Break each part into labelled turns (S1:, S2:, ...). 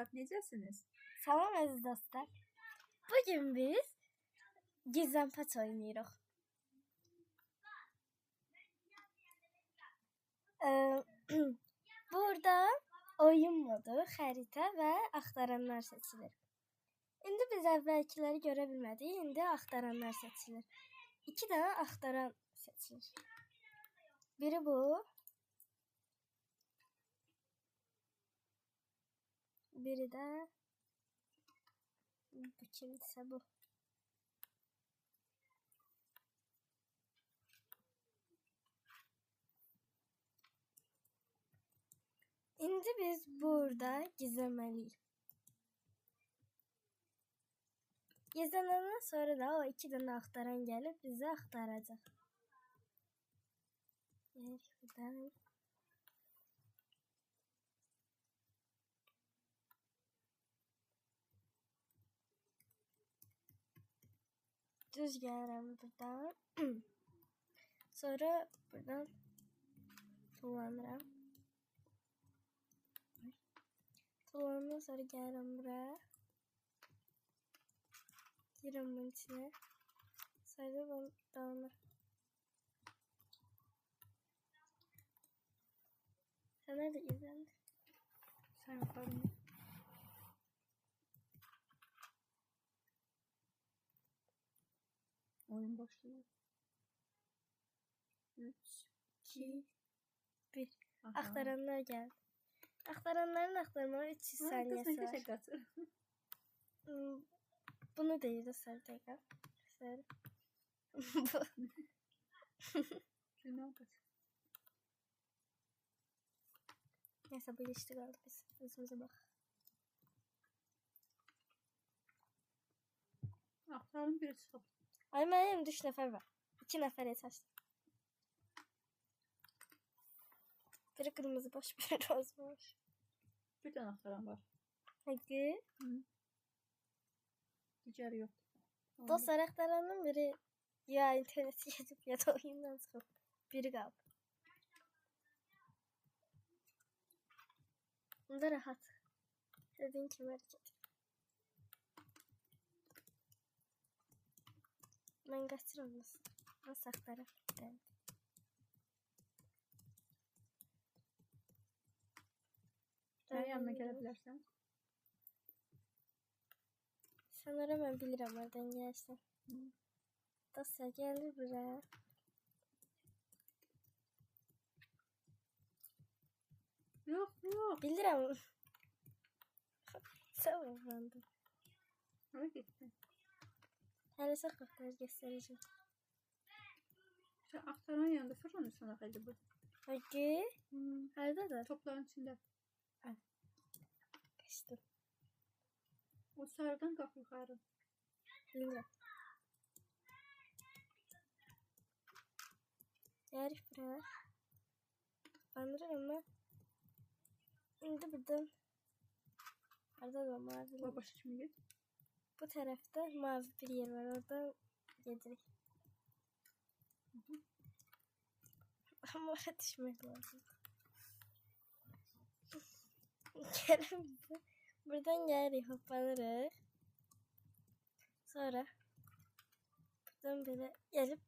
S1: dostlar, necəsiniz?
S2: Salam əziz dostlar. Bugün biz gizlem paç oynayırıq. Burada oyun modu, xəritə və axtaranlar seçilir. İndi biz əvvəlkiləri görə bilmədik. İndi axtaranlar seçilir. 2 dənə axtaran seçilir. Biri bu. Biri də bu kimsə bu. İndi biz burada gizləməliyik. Gizlənəndən sonra da o 2 dənə axtaran gəlib bizi axtaracaq. Buradan. Düz gəlirəm buradan. Sonra buradan tullanıram. Tullandıqdan sonra gəlirəm buraya. Girirəm bunun içine. Sonra bunu dağına. Sen nerede gizlendin?
S1: Sen yaparım. Oyun başlıyor. 3, 2,
S2: 1. Axtaranlar geldi. Axtaranların axtarmağa 300 saniyesi var. Bunu deyir sarı dəqiqə. Sarı. Neyse bu ilişki kaldı biz. Özümüze bak.
S1: Axtarın biri çıxıb.
S2: Ay mənim 3 nəfər var. 2 nəfər yeter. Biri kırmızı boş, biri roz boş.
S1: Bir tane axtaran var.
S2: Hadi.
S1: Digəri yox.
S2: Dostlar axtaranın biri ya interneti geçip ya da oyundan çıxıb. Biri qaldı. Bunda rahat. Dediğin kimi hareket. Ben kaçırım nasıl? Nasıl axtarım?
S1: Sen yanına gələ bilərsən.
S2: Sanırım ben bilirim oradan gelsin. Dostlar geldi buraya.
S1: Yok yok.
S2: Bilirim. Savunlandım.
S1: Hara getdin?
S2: Hələ saxlıqlar göstərəcəm.
S1: Sen axtaran yanında fırlanırsan axı bu.
S2: Hadi. Haradadır?
S1: Topların içində.
S2: Kaçtım.
S1: O sarıdan qalx yuxarı.
S2: Bilmirəm. Yarış buraya. Anlarım ama. İndi buradan. Orada da mavi.
S1: O başa kimi get.
S2: Bu tarafta mavi bir yer var. Oradan gedirik. Ama oraya düşmek lazım. Gelin buradan gelirik, hoplanırıq. Sonra buradan böyle gelip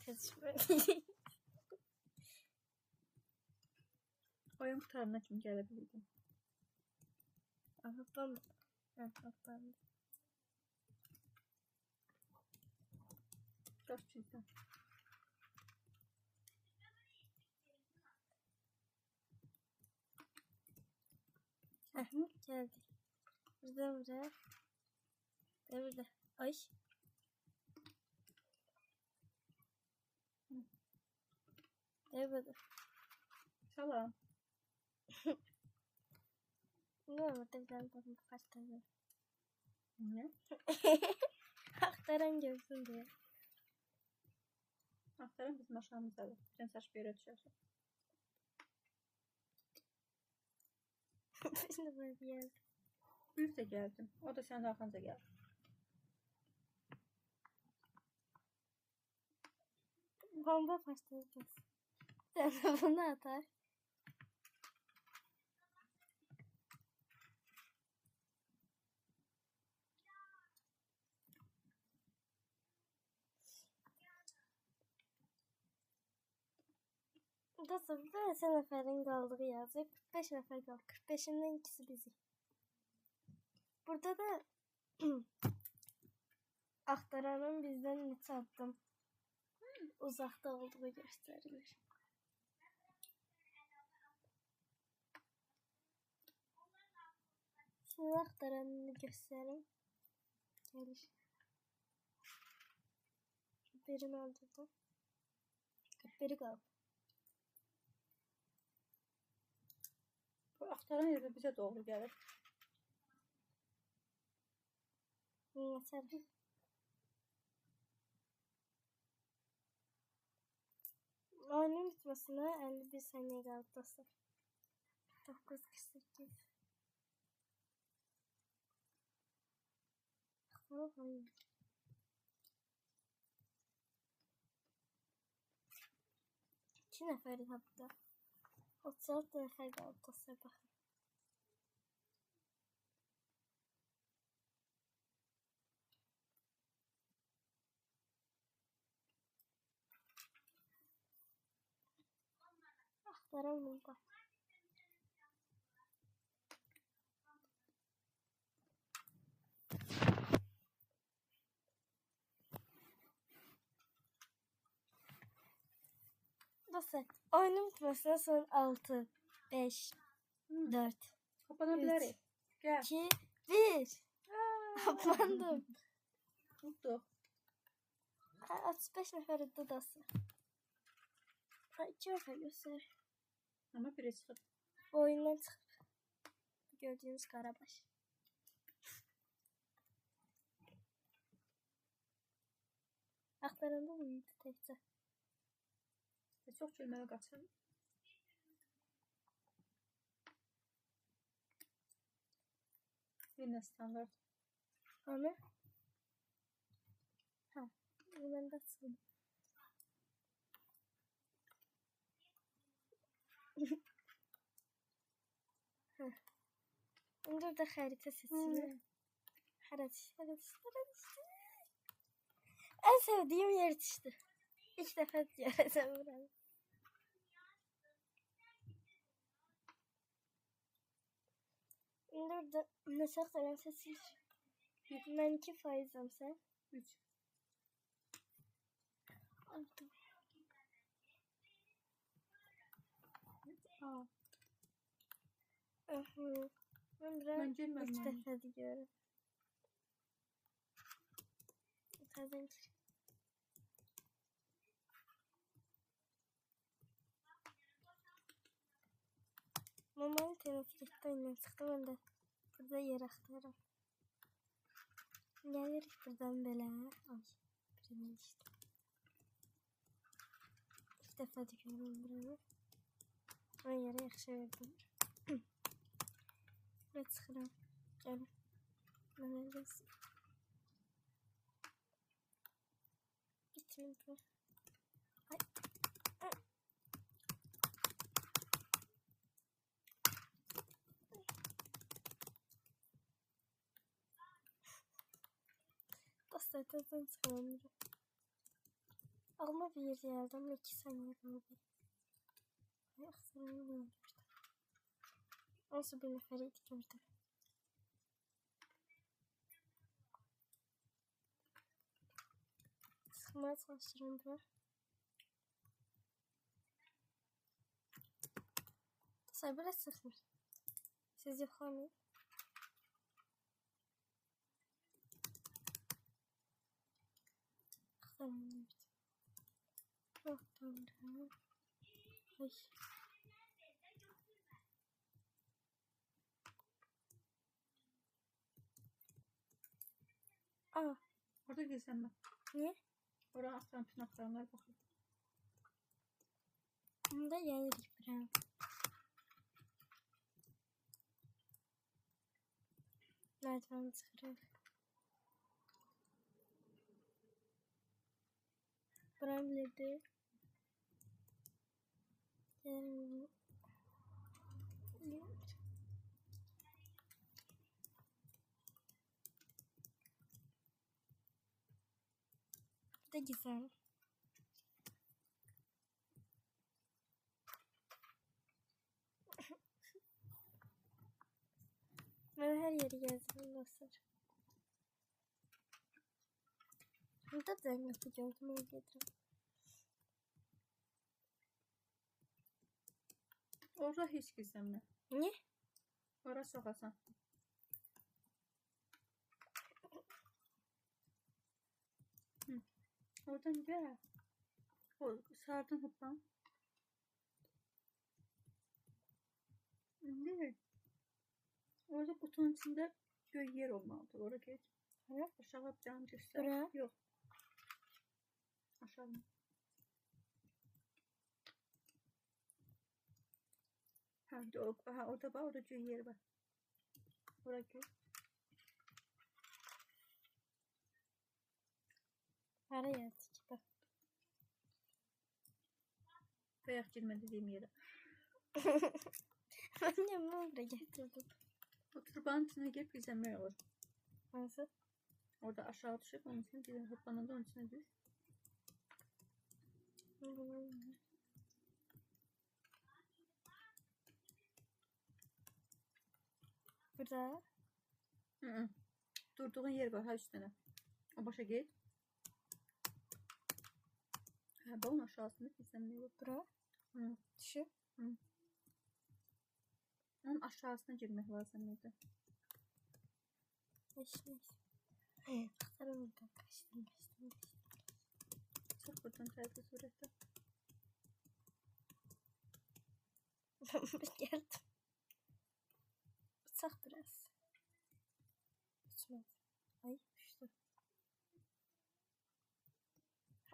S2: düşmeliyiz.
S1: Oyun qutarına kimi gələ bildim.
S2: Hoplanma. Hoplanma.
S1: Daş çizdim.
S2: Geldik. Buradan buraya. Burada. Ay. Burada.
S1: Salam.
S2: Ne oldu? Bir tane bakın başladı.
S1: Ne?
S2: Aktaran görsün diye.
S1: Axtaran bizim aşağımızdadır. Sən saç bir yerə düşərsən.
S2: Şimdi böyle geldi.
S1: Düz də gəldim. O da sənin arxanca gəldi.
S2: Bomba başlayacağız. Sen de bunu atar. Dostlar, burada neçə nəfərin qaldığı yazıb. 45 nəfər qaldı. 45-indən ikisi bizik. Burada da axtaranın bizdən neçə addım uzaqda olduğu göstərilir. Şimdi axtaranını göstərim. Gəlir. Birini öldürdüm. 41'i qaldı.
S1: Bu axtaran yerdə bizə doğru gəlir.
S2: Məsələn. Oyunun bitməsinə 51 saniyə qaldı dostlar. 9:48. Axtaraq oyun. İki nəfəri tapdı. 36 nəfər qaldı dostlar, baxın. Axtaran burada. Dostlar, oyunun bitməsinə son 6, 5, 4,
S1: Kapana bilərik. Gəl.
S2: 2, 1. Kapandım.
S1: Tutduq.
S2: 35 nəfər idi dostlar. 2 nəfər göstərir.
S1: Amma biri çıxıb.
S2: Oyundan çıxıb. Gördüyünüz Qarabaş. Axtaranda bu idi təkcə.
S1: Çox gülməli qaçır. Yine standart.
S2: Hani? Ha, ben de açıldım. Burada xəritə seçilir. Xəritə. En sevdiğim yer işte. İlk defa göreceğim buranı. Burada neçə axtaran seçilir? Mən 2%'am sən?
S1: 3.
S2: Aldım.
S1: Aa.
S2: Ben buranı
S1: Mən girmədim.
S2: 3 dəfə diyorum. Təzən gir. Mama internet getdi, oyundan çıxdı. Ben de burada yer axtarıram. Gəlirik buradan belə. Ay, birindən düşdü. İlk dəfə görürəm buranı. Ben yere yaxşı verdim. Buraya çıxıram. Gəlin. Mənə gəlsin. Gitmedi. Ay. Dostlar, tezden çıkalım. Alma bir yer geldim. 2 saniye kaldı. Ay, aksarını gördüm. Nasıl bir neferiydi gördüm. Sıkmaya çalışıyorum bunu. Dostlar, biraz sıkmır. Siz yoklamayın. Tamam. Yok, tamam. Ay. Aa,
S1: Orada gizlenmə.
S2: niye?
S1: Oraya aktaran bütün aktaranlar baxır.
S2: Bunda gelirik buraya. Merdiven çıkarır. Buraya bilirdi. Gelirim. Da güzel. yeri gezdim dostlar. Burada da yapacağım. Bunu getireyim.
S1: Orada hiç gizleme.
S2: Ne?
S1: Orası sokasan. Hı. Oradan gel. O sardın hoppan. Ne? Orada kutunun içinde göy yer olmalıdır. Oraya geç.
S2: Hı?
S1: Aşağı yapacağım göster.
S2: Bura.
S1: Yok. Aşağı mı? Ha, orada bak. Orada göy yer var. Oraya geç.
S2: Araya attık. Bak.
S1: Kayak girme dediğim yere.
S2: Annem oraya getirdim.
S1: O turbanın içine girip gizlenme olur.
S2: Nasıl?
S1: Orada aşağı düşüp onun içine gizlenme. Hoppanın da onun içine düş.
S2: Burada.
S1: Hı. Durduğun yer var ha üstüne. O başa git. Ha, balon aşağısında gizlenme olur.
S2: Bura.
S1: Hı.
S2: Şu.
S1: Hı. Onun aşağısına girmek lazım idi.
S2: Neyse. Aktarım buradan kaçtım.
S1: Çok buradan tersi surette.
S2: Geldim. Bıçak biraz. Uçmadı. Ay uçtu.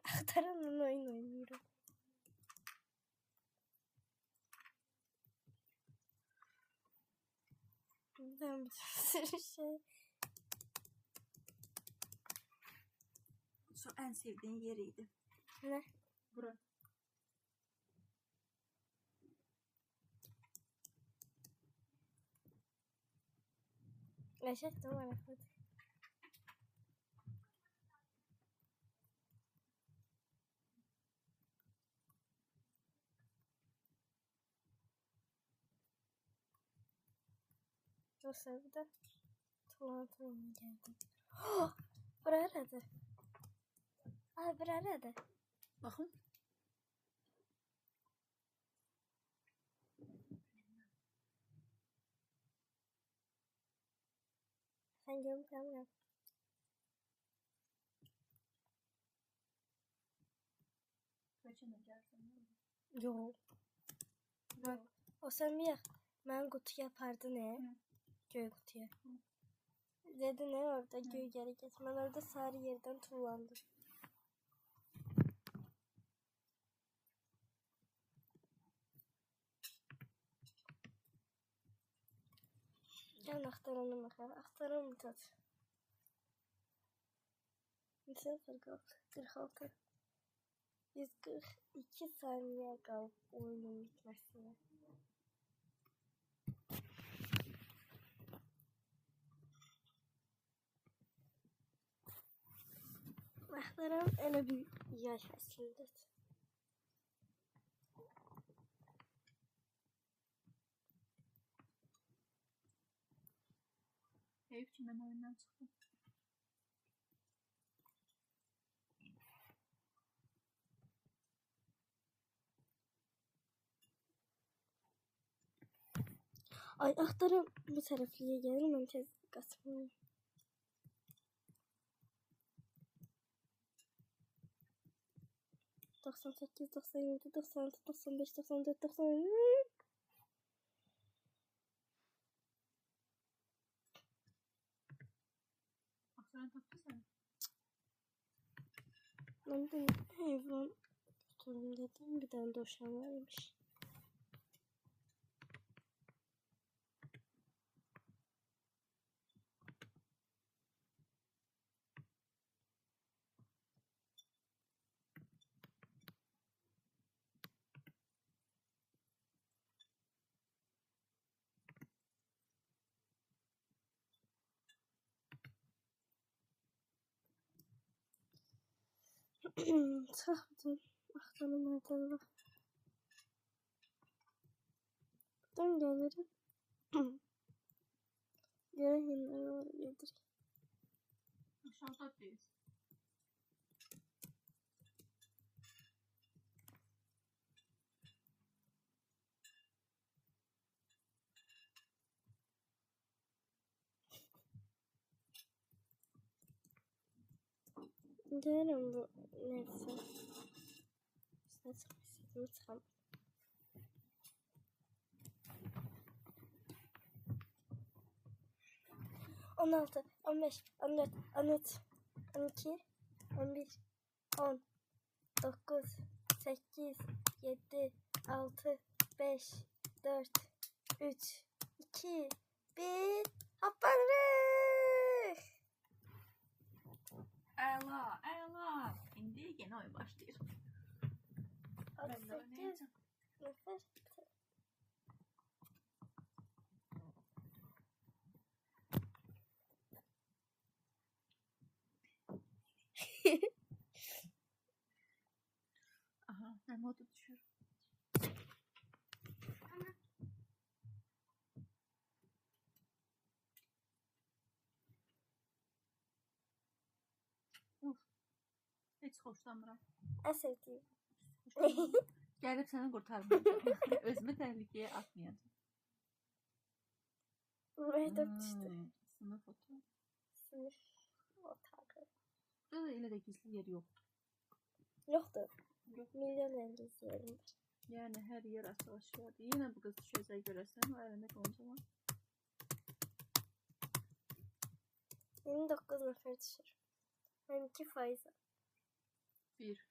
S2: Aktaranla oyun oynuyorum. Buradan bir sürü şey.
S1: Şu en sevdiğin yeriydi.
S2: Ne?
S1: Bura.
S2: Gerçekten var. Hadi. Dostlar bir de tuvalete geldim. Buraya nerede? Ay buraya nerede?
S1: Bakın.
S2: Sen görmüyor.
S1: Kaçın gelsin.
S2: Yok. Bak. O sen bir ben kutu yapardı ne?
S1: Hı.
S2: Göy kutuya. Dedi ne orada göy geri geç. Ben orada sarı yerden tullandım. Gel aktaralım bakalım. Aktaralım tat. 46. 142 saniye kaldı oyunun bitmesine. Aktaran öyle bir yaş aslında.
S1: Eyüp için ben oyundan çıktım.
S2: Ay aktarım bu taraflıya gelelim. Ben tez kasmayayım. Doksan sekiz, 97, 96, 95, 94, 97.
S1: Aksaran taktı sen.
S2: Ben de hayvan tutalım dedim. Bir tane doşan varmış. Sahten. Aktarım nerede var? Buradan gelirim. Görünür olabilir.
S1: Aşağıda değil.
S2: Görün bu neyse. Saçma sapan. 16, 15, 14, 13, 12, 11, 10, 9, 8, 7, 6, 5, 4, 3, 2, 1. Hoppanırıq.
S1: Əla, əla. İndi yeni oyun başlayır. Ben de
S2: 38
S1: oynayacağım.
S2: nəfər.
S1: Aha, ne modu düşür. Uf, hiç hoşlanmıram.
S2: Ən sevdiyim.
S1: Gəlib səni qurtarmayacağım. Özümü təhlükəyə atmayacağım.
S2: Məktəb düşdü.
S1: Sınıf otur.
S2: Sınıf otağı.
S1: Burada da elə də gizli yer yox.
S2: Yoxdur.
S1: Yox.
S2: Milyon əngizli yerim var.
S1: Yəni hər yer açıq-aşıqdır. Yenə bu qız düşəcək görəsən, o əlində qonca var.
S2: 29 nəfər düşür. 12%.
S1: 1.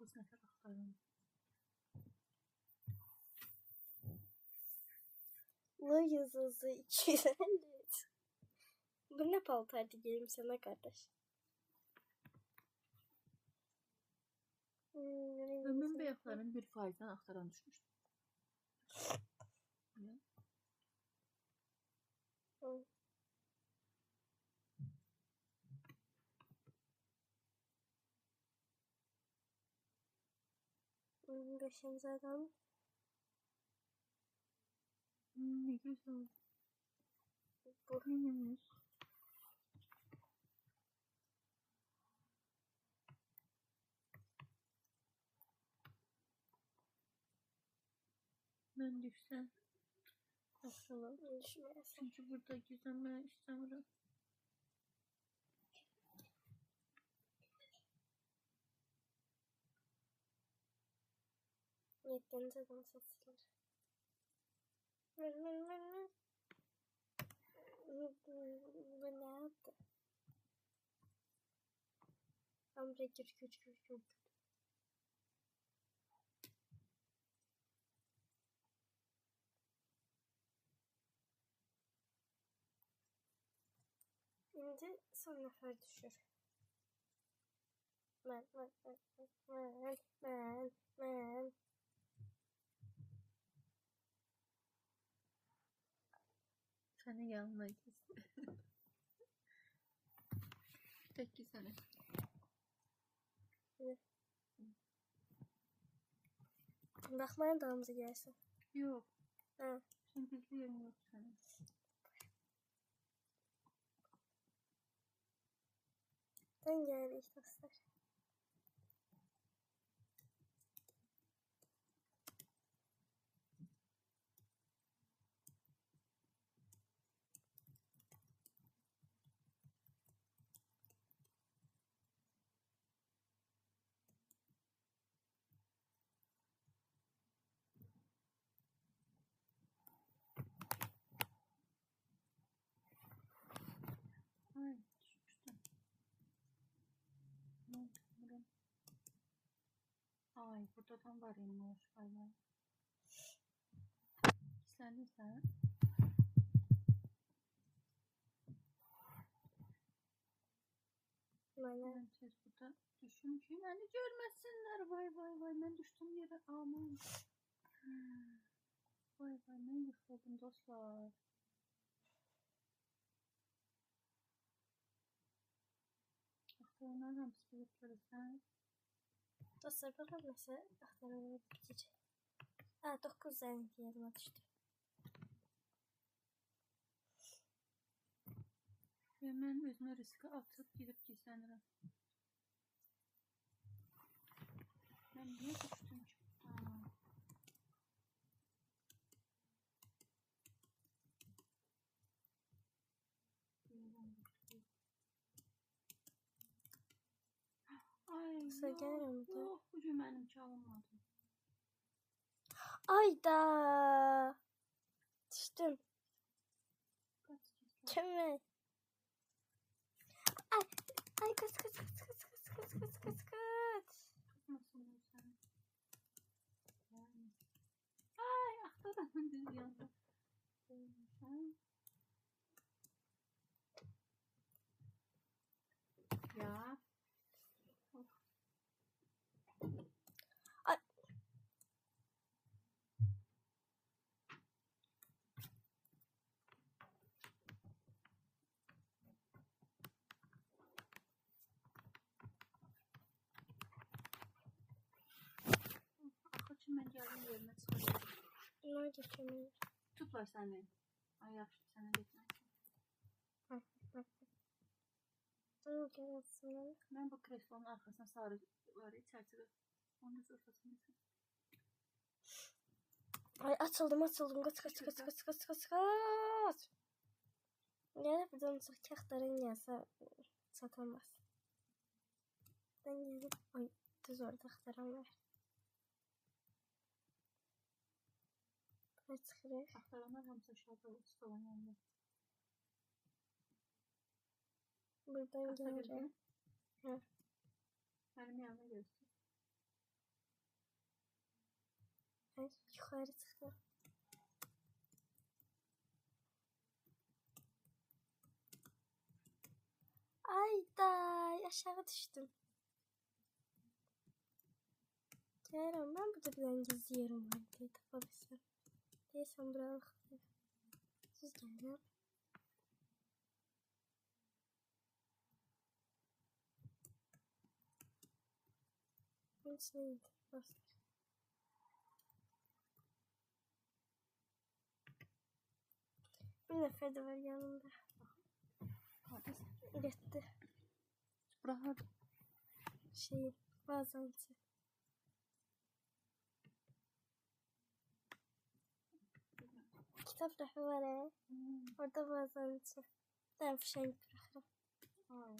S1: Dokuz nəfər axtarın.
S2: Lu yazısı 253. Bu ne paltardı giyim sana kardeş?
S1: Ömrüm beyakların 1%'dan axtaran düşmüşdü. Ne?
S2: Beşinci adam.
S1: Ne güzel.
S2: Bu.
S1: Neymiş? Ben düşsem. Yaxşı olar.
S2: Düşmeyəsən.
S1: Çünkü burada gizlenmək istəmirəm.
S2: Yeddinci adam seçilir. Bu ne yaptı? Amca gür. Şimdi son nəfər düşür. Mən.
S1: Seni yanına gitsin. Tek ki seni.
S2: Baxmayın damızı gəlsin.
S1: Yok.
S2: Ha.
S1: Şimdi gizli yerin yok senin.
S2: Ben gəlirik dostlar.
S1: Ay düşmüştüm. Ne oldu buram? Ay burada da var inmiş. Ay. Gizlendin sen.
S2: Mənə
S1: Ben tez burada düş. düşdüm ki məni görməsinlər. Vay vay vay, mən düşdüm yerə. Aman. Vay vay, mən yıxıldım dostlar. Axtaranların hamısı bilib görürsən.
S2: Dostlar bakın mesela aktarımı bitecek. Ha 9 tane yerime düştü.
S1: Və mən özümə riskə atıb gedib gizlənirəm. Mən niyə düşdüm ki? Ay,
S2: Sen gəlirəm də.
S1: yox, bu gün mənim çalınmadı.
S2: Ayda. Düştüm.
S1: Kaç kez
S2: Kömək. Ay kaç.
S1: tutmasın bu səni. Ay, axtaranın düz yanında. Ya.
S2: Ay.
S1: Axır ki, mən gəldim yerinə çıxacağım.
S2: Ne geçemiyor?
S1: Tutlar səni. Ay, yaxşı, sənə getməsin.
S2: Tamam gelsin.
S1: Mən bu kreslonun arxasına sarı var ya, çərçivə. Onun düz ortasındasın.
S2: Ay açıldım. Kaç. Yani buradan çok kağıtların gelse satamaz. Ben gelip ay düz orada aktaran var. Buraya çıkırır.
S1: Axtaranlar hamısı aşağıda stolun yanında.
S2: Buradan
S1: Axta
S2: gelirim.
S1: bildin?
S2: Hı.
S1: Mənim yanıma gəlsin.
S2: Ay yukarı çıktı. Ay day aşağı düştüm. Kerem ben burada bir tane gizli yerim var diye tapabilsem. Değilsem buraya bakayım. Siz gelin. Ben içine gidip bastır. Bir nefer de var yanımda.
S1: Hadi.
S2: Gitti.
S1: Bırak.
S2: Şey bazen kitap rafı var ya. Orada bazen ben fişeğimi bırakırım.
S1: Ay.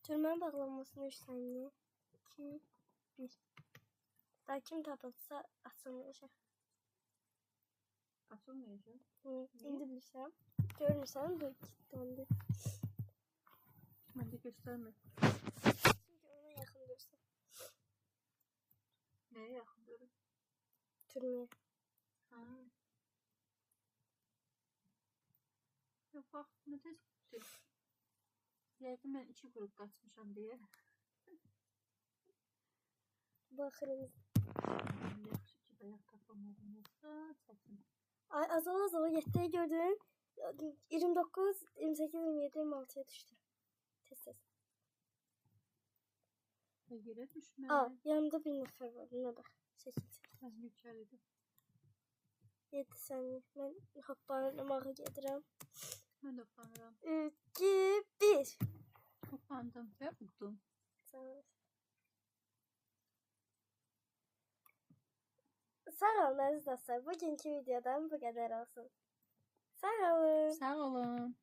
S2: Türmen bağlanmasına 3 saniye. 2, 1. Daha kim tapılsa açılmayacak.
S1: Açılmayacaq.
S2: İndi bilsəm. Görürsən bu kilitləndi.
S1: Məndə göstərmir.
S2: Çünki ona yaxın dursun.
S1: Nəyə yaxın görür?
S2: Türməyə.
S1: Ha. Yox, bax, nə tez bitir. Yəqin mən 2 qrup qaçmışam deyə.
S2: Baxırıq.
S1: Yaxşı ki, bayaq tapılmadım. Yoxsa çətin.
S2: Ay azala 7'yi gördüm. 29, 28, 27, 26'ya düştü. Tez.
S1: Yerə düşmə.
S2: Aa, yanımda bir nefer var. Buna bak. 8.
S1: Mən yüksəlidim.
S2: 7 saniye. Ben hoppanmağa gedirəm.
S1: Mən də utanıram.
S2: 2, 1.
S1: Utandım və udum.
S2: Sağ ol. Sağ olun aziz dostlar. Bugünkü videodan bu kadar olsun. Sağ olun.
S1: Sağ olun.